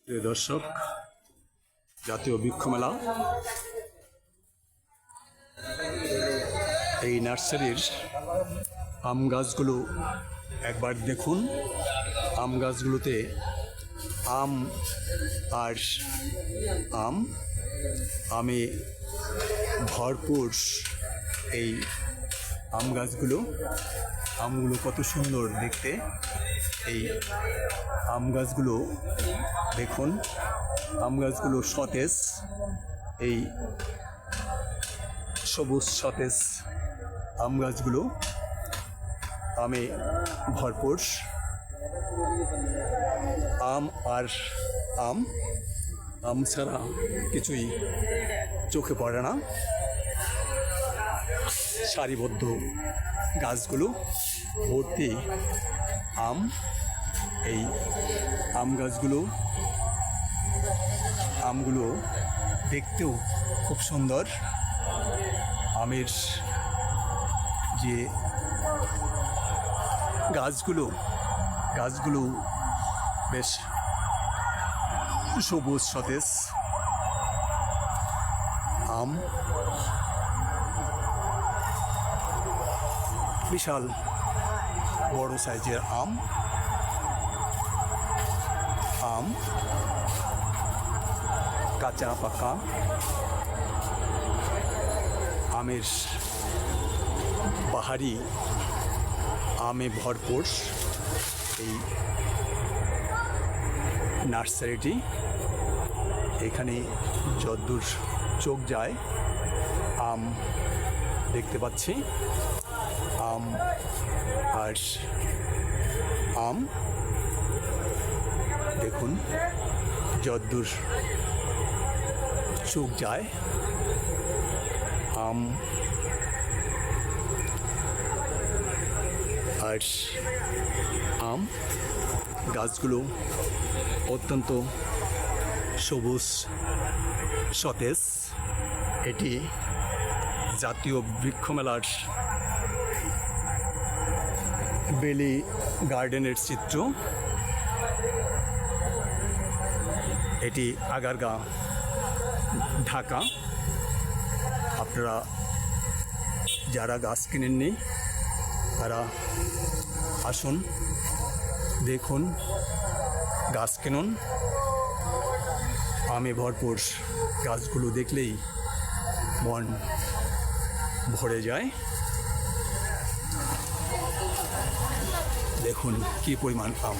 প্রিয় দর্শক, জাতীয় বৃক্ষ মেলা এই নার্সারির আম গাছগুলো একবার দেখুন। আম গাছগুলোতে আম আর আমে ভরপুর। এই আম গাছগুলো, আমগুলো কত সুন্দর দেখতে। এই আম গাছগুলো দেখুন, আম গাছগুলো সতেজ, এই সবুজ সতেজ আম গাছগুলো আমে ভরপুর। আম আর আম ছাড়া কিছুই চোখে পড়ে না। সারিবদ্ধ গাছগুলো ভর্তি আম। এই আমগুলো দেখতেও খুব সুন্দর। আমের যে গাছগুলো বেশ সবুজ সতেজ আম। বিশাল বড় সাইজের আম কাঁচা পাকা আমের বাহারি আমে ভরপুর এই নার্সারিটি। এখানে যদ্দূর চোখ যায় আম দেখতে পাচ্ছি। আম আর আম দেখুন, যদ্দূর চোখ যায় আম আর আম। গাছগুলো অত্যন্ত সবুজ সতেজ। এটি জাতীয় বৃক্ষ মেলার বেলি গার্ডেনের চিত্র। এটি আগারগাঁ, ঢাকা। আপনারা যারা গাছ কিনেননি তারা আসুন, দেখুন, গাছ কিনুন। আমে ভরপুর গাছগুলো দেখলেই মন ভরে যায়। দেখুন কি পরিমাণ আম।